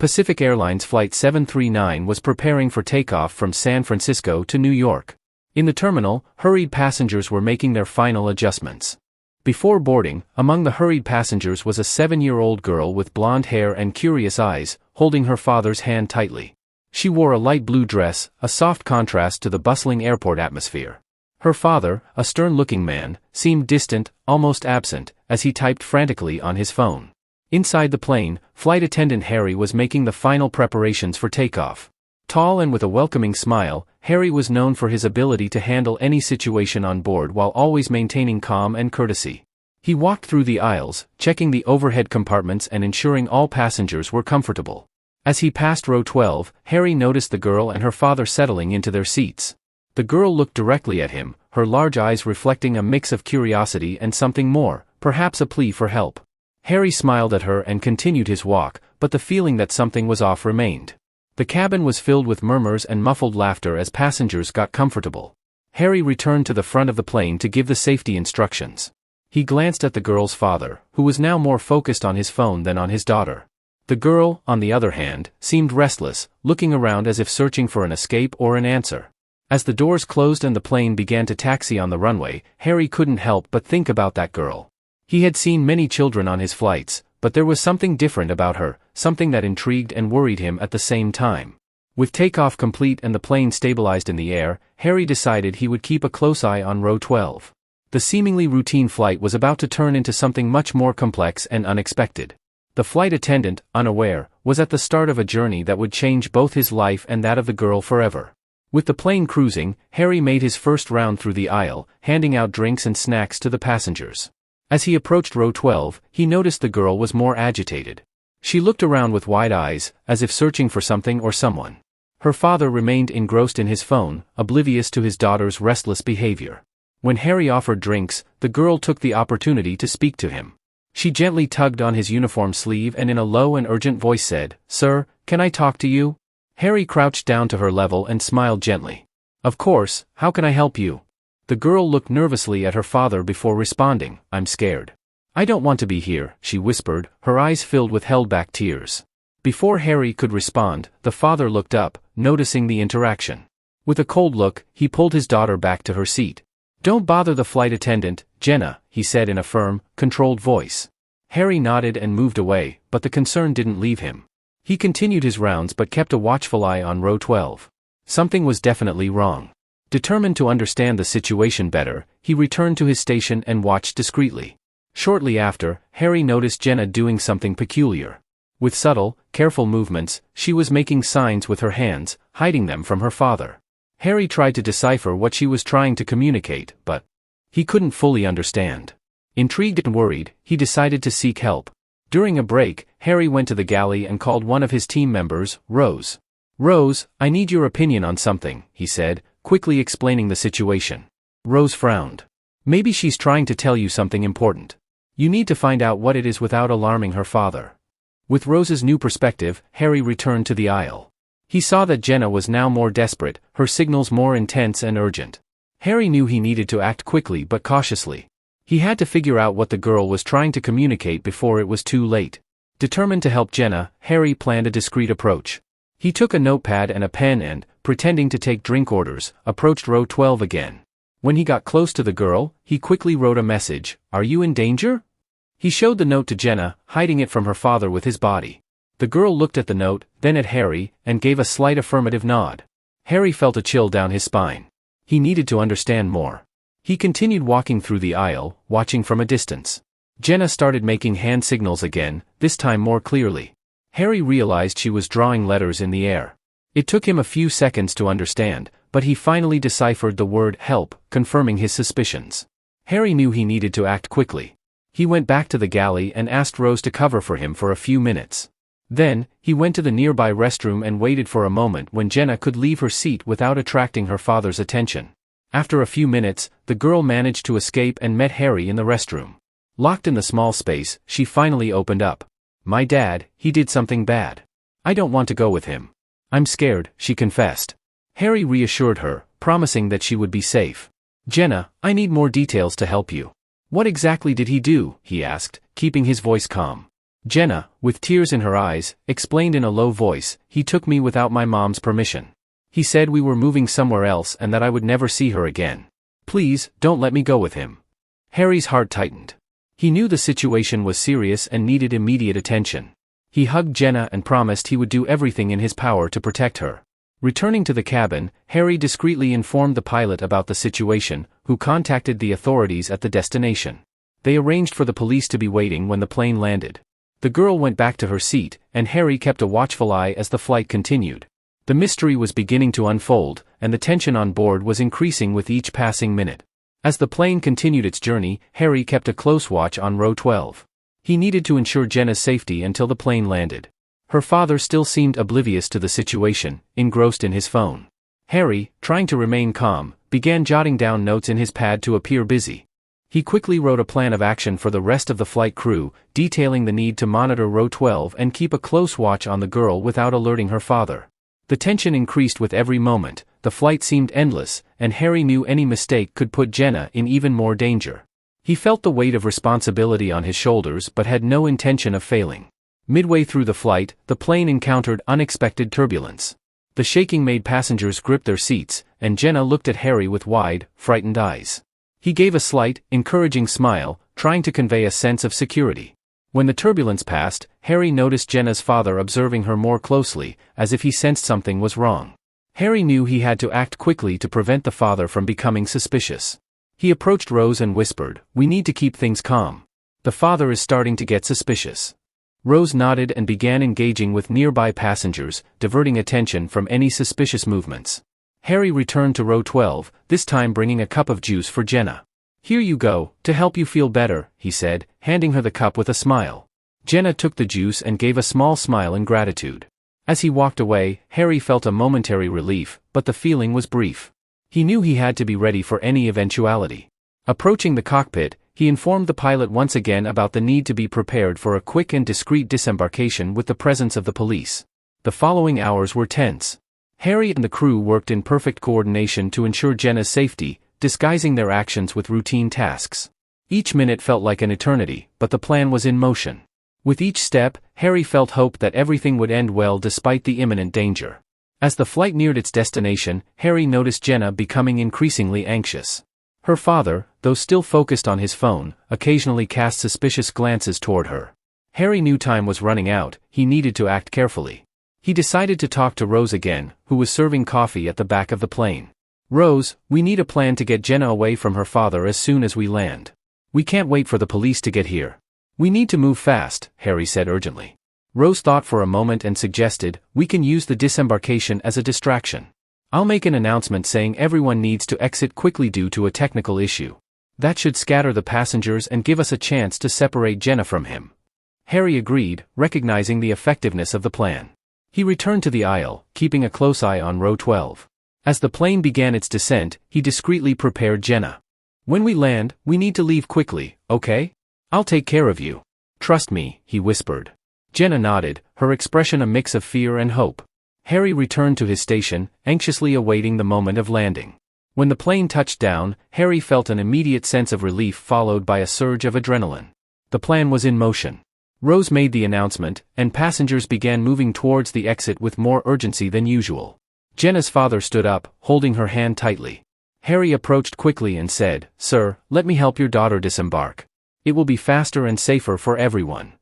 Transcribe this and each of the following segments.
Pacific Airlines Flight 739 was preparing for takeoff from San Francisco to New York. In the terminal, hurried passengers were making their final adjustments. Before boarding, among the hurried passengers was a 7-year-old girl with blonde hair and curious eyes, holding her father's hand tightly. She wore a light blue dress, a soft contrast to the bustling airport atmosphere. Her father, a stern-looking man, seemed distant, almost absent, as he typed frantically on his phone. Inside the plane, flight attendant Harry was making the final preparations for takeoff. Tall and with a welcoming smile, Harry was known for his ability to handle any situation on board while always maintaining calm and courtesy. He walked through the aisles, checking the overhead compartments and ensuring all passengers were comfortable. As he passed row 12, Harry noticed the girl and her father settling into their seats. The girl looked directly at him, her large eyes reflecting a mix of curiosity and something more, perhaps a plea for help. Harry smiled at her and continued his walk, but the feeling that something was off remained. The cabin was filled with murmurs and muffled laughter as passengers got comfortable. Harry returned to the front of the plane to give the safety instructions. He glanced at the girl's father, who was now more focused on his phone than on his daughter. The girl, on the other hand, seemed restless, looking around as if searching for an escape or an answer. As the doors closed and the plane began to taxi on the runway, Harry couldn't help but think about that girl. He had seen many children on his flights, but there was something different about her, something that intrigued and worried him at the same time. With takeoff complete and the plane stabilized in the air, Harry decided he would keep a close eye on row 12. The seemingly routine flight was about to turn into something much more complex and unexpected. The flight attendant, unaware, was at the start of a journey that would change both his life and that of the girl forever. With the plane cruising, Harry made his first round through the aisle, handing out drinks and snacks to the passengers. As he approached row 12, he noticed the girl was more agitated. She looked around with wide eyes, as if searching for something or someone. Her father remained engrossed in his phone, oblivious to his daughter's restless behavior. When Harry offered drinks, the girl took the opportunity to speak to him. She gently tugged on his uniform sleeve and in a low and urgent voice said, "Sir, can I talk to you?" Harry crouched down to her level and smiled gently. "Of course, how can I help you?" The girl looked nervously at her father before responding, "I'm scared. I don't want to be here," she whispered, her eyes filled with held-back tears. Before Harry could respond, the father looked up, noticing the interaction. With a cold look, he pulled his daughter back to her seat. "Don't bother the flight attendant, Jenna," he said in a firm, controlled voice. Harry nodded and moved away, but the concern didn't leave him. He continued his rounds but kept a watchful eye on row 12. Something was definitely wrong. Determined to understand the situation better, he returned to his station and watched discreetly. Shortly after, Harry noticed Jenna doing something peculiar. With subtle, careful movements, she was making signs with her hands, hiding them from her father. Harry tried to decipher what she was trying to communicate, but he couldn't fully understand. Intrigued and worried, he decided to seek help. During a break, Harry went to the galley and called one of his team members, Rose. "Rose, I need your opinion on something," he said, quickly explaining the situation. Rose frowned. "Maybe she's trying to tell you something important. You need to find out what it is without alarming her father." With Rose's new perspective, Harry returned to the aisle. He saw that Jenna was now more desperate, her signals more intense and urgent. Harry knew he needed to act quickly but cautiously. He had to figure out what the girl was trying to communicate before it was too late. Determined to help Jenna, Harry planned a discreet approach. He took a notepad and a pen and, pretending to take drink orders, approached row 12 again. When he got close to the girl, he quickly wrote a message, "Are you in danger?" He showed the note to Jenna, hiding it from her father with his body. The girl looked at the note, then at Harry, and gave a slight affirmative nod. Harry felt a chill down his spine. He needed to understand more. He continued walking through the aisle, watching from a distance. Jenna started making hand signals again, this time more clearly. Harry realized she was drawing letters in the air. It took him a few seconds to understand, but he finally deciphered the word help, confirming his suspicions. Harry knew he needed to act quickly. He went back to the galley and asked Rose to cover for him for a few minutes. Then, he went to the nearby restroom and waited for a moment when Jenna could leave her seat without attracting her father's attention. After a few minutes, the girl managed to escape and met Harry in the restroom. Locked in the small space, she finally opened up. "My dad, he did something bad. I don't want to go with him. I'm scared," she confessed. Harry reassured her, promising that she would be safe. "Jenna, I need more details to help you." "What exactly did he do?" he asked, keeping his voice calm. Jenna, with tears in her eyes, explained in a low voice, "He took me without my mom's permission. He said we were moving somewhere else and that I would never see her again. Please, don't let me go with him." Harry's heart tightened. He knew the situation was serious and needed immediate attention. He hugged Jenna and promised he would do everything in his power to protect her. Returning to the cabin, Harry discreetly informed the pilot about the situation, who contacted the authorities at the destination. They arranged for the police to be waiting when the plane landed. The girl went back to her seat, and Harry kept a watchful eye as the flight continued. The mystery was beginning to unfold, and the tension on board was increasing with each passing minute. As the plane continued its journey, Harry kept a close watch on row 12. He needed to ensure Jenna's safety until the plane landed. Her father still seemed oblivious to the situation, engrossed in his phone. Harry, trying to remain calm, began jotting down notes in his pad to appear busy. He quickly wrote a plan of action for the rest of the flight crew, detailing the need to monitor row 12 and keep a close watch on the girl without alerting her father. The tension increased with every moment, the flight seemed endless, and Harry knew any mistake could put Jenna in even more danger. He felt the weight of responsibility on his shoulders but had no intention of failing. Midway through the flight, the plane encountered unexpected turbulence. The shaking made passengers grip their seats, and Jenna looked at Harry with wide, frightened eyes. He gave a slight, encouraging smile, trying to convey a sense of security. When the turbulence passed, Harry noticed Jenna's father observing her more closely, as if he sensed something was wrong. Harry knew he had to act quickly to prevent the father from becoming suspicious. He approached Rose and whispered, "We need to keep things calm. The father is starting to get suspicious." Rose nodded and began engaging with nearby passengers, diverting attention from any suspicious movements. Harry returned to row 12, this time bringing a cup of juice for Jenna. "Here you go, to help you feel better," he said, handing her the cup with a smile. Jenna took the juice and gave a small smile in gratitude. As he walked away, Harry felt a momentary relief, but the feeling was brief. He knew he had to be ready for any eventuality. Approaching the cockpit, he informed the pilot once again about the need to be prepared for a quick and discreet disembarkation with the presence of the police. The following hours were tense. Harry and the crew worked in perfect coordination to ensure Jenna's safety, disguising their actions with routine tasks. Each minute felt like an eternity, but the plan was in motion. With each step, Harry felt hope that everything would end well despite the imminent danger. As the flight neared its destination, Harry noticed Jenna becoming increasingly anxious. Her father, though still focused on his phone, occasionally cast suspicious glances toward her. Harry knew time was running out, he needed to act carefully. He decided to talk to Rose again, who was serving coffee at the back of the plane. "Rose, we need a plan to get Jenna away from her father as soon as we land. We can't wait for the police to get here. We need to move fast," Harry said urgently. Rose thought for a moment and suggested, "We can use the disembarkation as a distraction. I'll make an announcement saying everyone needs to exit quickly due to a technical issue. That should scatter the passengers and give us a chance to separate Jenna from him." Harry agreed, recognizing the effectiveness of the plan. He returned to the aisle, keeping a close eye on row 12. As the plane began its descent, he discreetly prepared Jenna. "When we land, we need to leave quickly, okay? I'll take care of you. Trust me," he whispered. Jenna nodded, her expression a mix of fear and hope. Harry returned to his station, anxiously awaiting the moment of landing. When the plane touched down, Harry felt an immediate sense of relief followed by a surge of adrenaline. The plan was in motion. Rose made the announcement, and passengers began moving towards the exit with more urgency than usual. Jenna's father stood up, holding her hand tightly. Harry approached quickly and said, "Sir, let me help your daughter disembark. It will be faster and safer for everyone."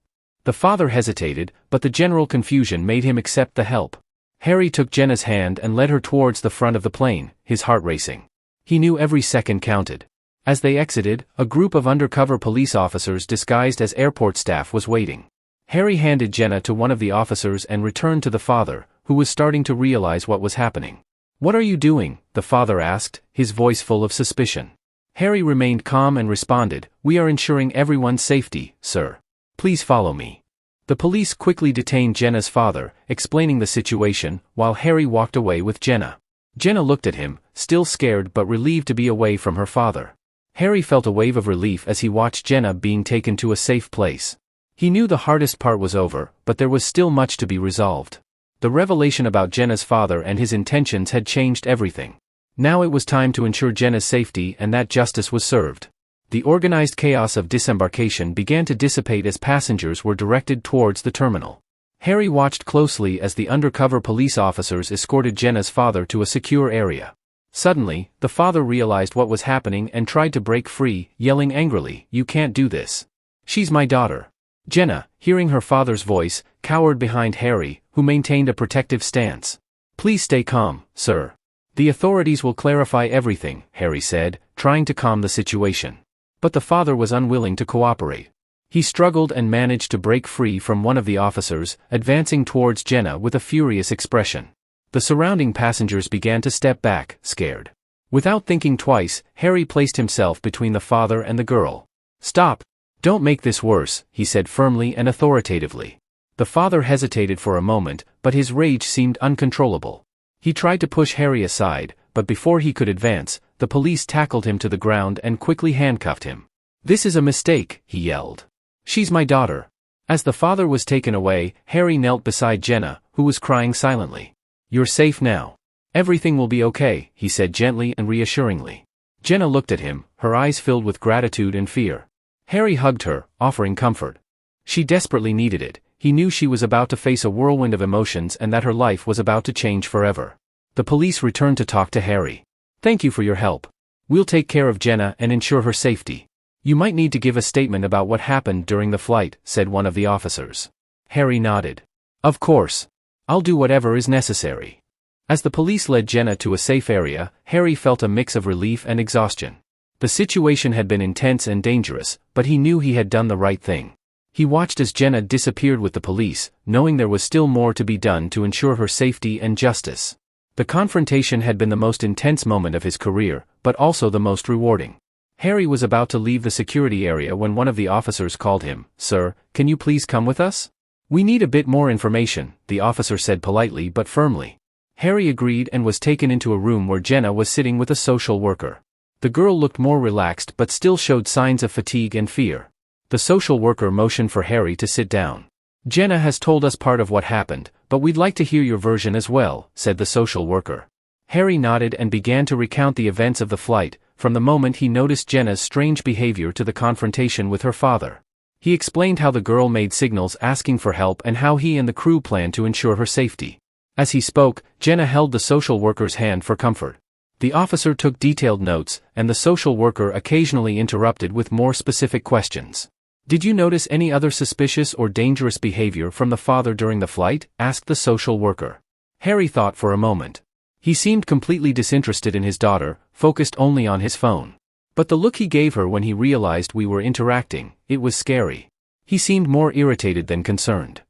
The father hesitated, but the general confusion made him accept the help. Harry took Jenna's hand and led her towards the front of the plane, his heart racing. He knew every second counted. As they exited, a group of undercover police officers disguised as airport staff was waiting. Harry handed Jenna to one of the officers and returned to the father, who was starting to realize what was happening. "What are you doing?" the father asked, his voice full of suspicion. Harry remained calm and responded, "We are ensuring everyone's safety, sir. Please follow me." The police quickly detained Jenna's father, explaining the situation, while Harry walked away with Jenna. Jenna looked at him, still scared but relieved to be away from her father. Harry felt a wave of relief as he watched Jenna being taken to a safe place. He knew the hardest part was over, but there was still much to be resolved. The revelation about Jenna's father and his intentions had changed everything. Now it was time to ensure Jenna's safety and that justice was served. The organized chaos of disembarkation began to dissipate as passengers were directed towards the terminal. Harry watched closely as the undercover police officers escorted Jenna's father to a secure area. Suddenly, the father realized what was happening and tried to break free, yelling angrily, "You can't do this. She's my daughter." Jenna, hearing her father's voice, cowered behind Harry, who maintained a protective stance. "Please stay calm, sir. The authorities will clarify everything," Harry said, trying to calm the situation. But the father was unwilling to cooperate. He struggled and managed to break free from one of the officers, advancing towards Jenna with a furious expression. The surrounding passengers began to step back, scared. Without thinking twice, Harry placed himself between the father and the girl. "Stop! Don't make this worse," he said firmly and authoritatively. The father hesitated for a moment, but his rage seemed uncontrollable. He tried to push Harry aside, but before he could advance, the police tackled him to the ground and quickly handcuffed him. "This is a mistake," he yelled. "She's my daughter." As the father was taken away, Harry knelt beside Jenna, who was crying silently. "You're safe now. Everything will be okay," he said gently and reassuringly. Jenna looked at him, her eyes filled with gratitude and fear. Harry hugged her, offering comfort. She desperately needed it. He knew she was about to face a whirlwind of emotions and that her life was about to change forever. The police returned to talk to Harry. "Thank you for your help. We'll take care of Jenna and ensure her safety. You might need to give a statement about what happened during the flight," said one of the officers. Harry nodded. "Of course. I'll do whatever is necessary." As the police led Jenna to a safe area, Harry felt a mix of relief and exhaustion. The situation had been intense and dangerous, but he knew he had done the right thing. He watched as Jenna disappeared with the police, knowing there was still more to be done to ensure her safety and justice. The confrontation had been the most intense moment of his career, but also the most rewarding. Harry was about to leave the security area when one of the officers called him. "Sir, can you please come with us? We need a bit more information," the officer said politely but firmly. Harry agreed and was taken into a room where Jenna was sitting with a social worker. The girl looked more relaxed but still showed signs of fatigue and fear. The social worker motioned for Harry to sit down. "Jenna has told us part of what happened, but we'd like to hear your version as well," said the social worker. Harry nodded and began to recount the events of the flight, from the moment he noticed Jenna's strange behavior to the confrontation with her father. He explained how the girl made signals asking for help and how he and the crew planned to ensure her safety. As he spoke, Jenna held the social worker's hand for comfort. The officer took detailed notes, and the social worker occasionally interrupted with more specific questions. "Did you notice any other suspicious or dangerous behavior from the father during the flight?" asked the social worker. Harry thought for a moment. He seemed completely disinterested in his daughter, focused only on his phone. But the look he gave her when he realized we were interacting, it was scary. He seemed more irritated than concerned.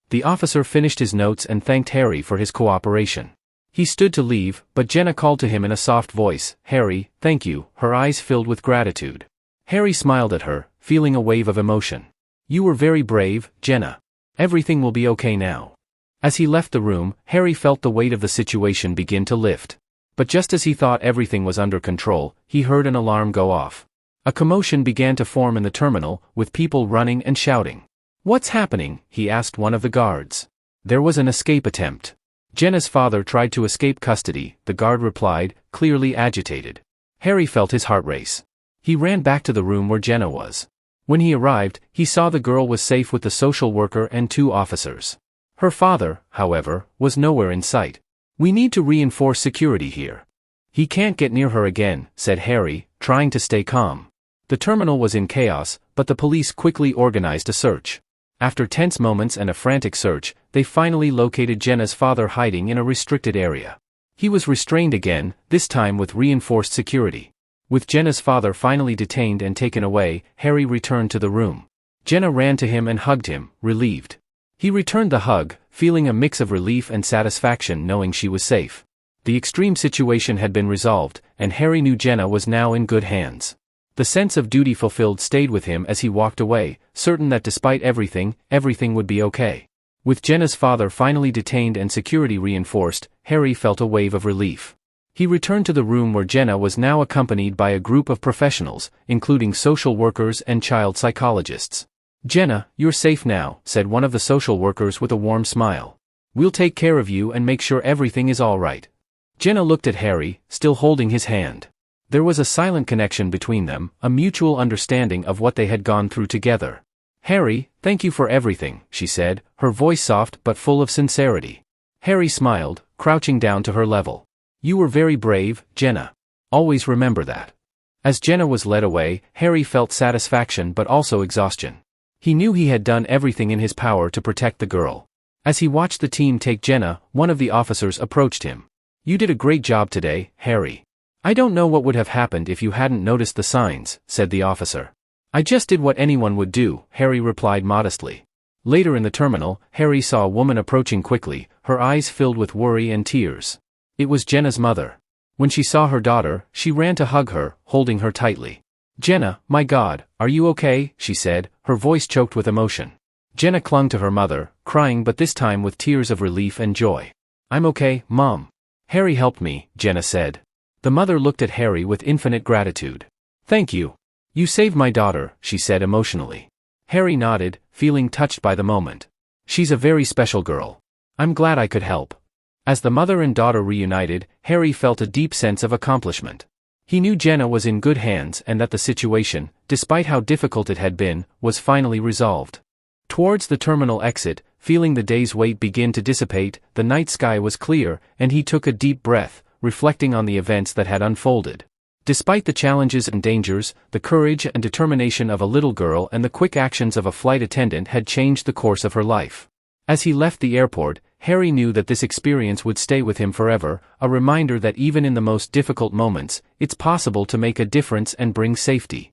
The officer finished his notes and thanked Harry for his cooperation. He stood to leave, but Jenna called to him in a soft voice, "Harry, thank you," her eyes filled with gratitude. Harry smiled at her, feeling a wave of emotion. "You were very brave, Jenna. Everything will be okay now." As he left the room, Harry felt the weight of the situation begin to lift. But just as he thought everything was under control, he heard an alarm go off. A commotion began to form in the terminal, with people running and shouting. "What's happening?" he asked one of the guards. "There was an escape attempt. Jenna's father tried to escape custody," the guard replied, clearly agitated. Harry felt his heart race. He ran back to the room where Jenna was. When he arrived, he saw the girl was safe with the social worker and 2 officers. Her father, however, was nowhere in sight. "We need to reinforce security here. He can't get near her again," said Harry, trying to stay calm. The terminal was in chaos, but the police quickly organized a search. After tense moments and a frantic search, they finally located Jenna's father hiding in a restricted area. He was restrained again, this time with reinforced security. With Jenna's father finally detained and taken away, Harry returned to the room. Jenna ran to him and hugged him, relieved. He returned the hug, feeling a mix of relief and satisfaction knowing she was safe. The extreme situation had been resolved, and Harry knew Jenna was now in good hands. The sense of duty fulfilled stayed with him as he walked away, certain that despite everything, everything would be okay. With Jenna's father finally detained and security reinforced, Harry felt a wave of relief. He returned to the room where Jenna was now accompanied by a group of professionals, including social workers and child psychologists. "Jenna, you're safe now," said one of the social workers with a warm smile. "We'll take care of you and make sure everything is all right." Jenna looked at Harry, still holding his hand. There was a silent connection between them, a mutual understanding of what they had gone through together. "Harry, thank you for everything," she said, her voice soft but full of sincerity. Harry smiled, crouching down to her level. "You were very brave, Jenna. Always remember that." As Jenna was led away, Harry felt satisfaction but also exhaustion. He knew he had done everything in his power to protect the girl. As he watched the team take Jenna, one of the officers approached him. "You did a great job today, Harry." "I don't know what would have happened if you hadn't noticed the signs," said the officer. "I just did what anyone would do," Harry replied modestly. Later in the terminal, Harry saw a woman approaching quickly, her eyes filled with worry and tears. It was Jenna's mother. When she saw her daughter, she ran to hug her, holding her tightly. "Jenna, my God, are you okay?" she said, her voice choked with emotion. Jenna clung to her mother, crying but this time with tears of relief and joy. "I'm okay, Mom. Harry helped me," Jenna said. The mother looked at Harry with infinite gratitude. "Thank you. You saved my daughter," she said emotionally. Harry nodded, feeling touched by the moment. "She's a very special girl. I'm glad I could help." As the mother and daughter reunited, Harry felt a deep sense of accomplishment. He knew Jenna was in good hands and that the situation, despite how difficult it had been, was finally resolved. Towards the terminal exit, feeling the day's weight begin to dissipate, the night sky was clear, and he took a deep breath, reflecting on the events that had unfolded. Despite the challenges and dangers, the courage and determination of a little girl and the quick actions of a flight attendant had changed the course of her life. As he left the airport, Harry knew that this experience would stay with him forever, a reminder that even in the most difficult moments, it's possible to make a difference and bring safety.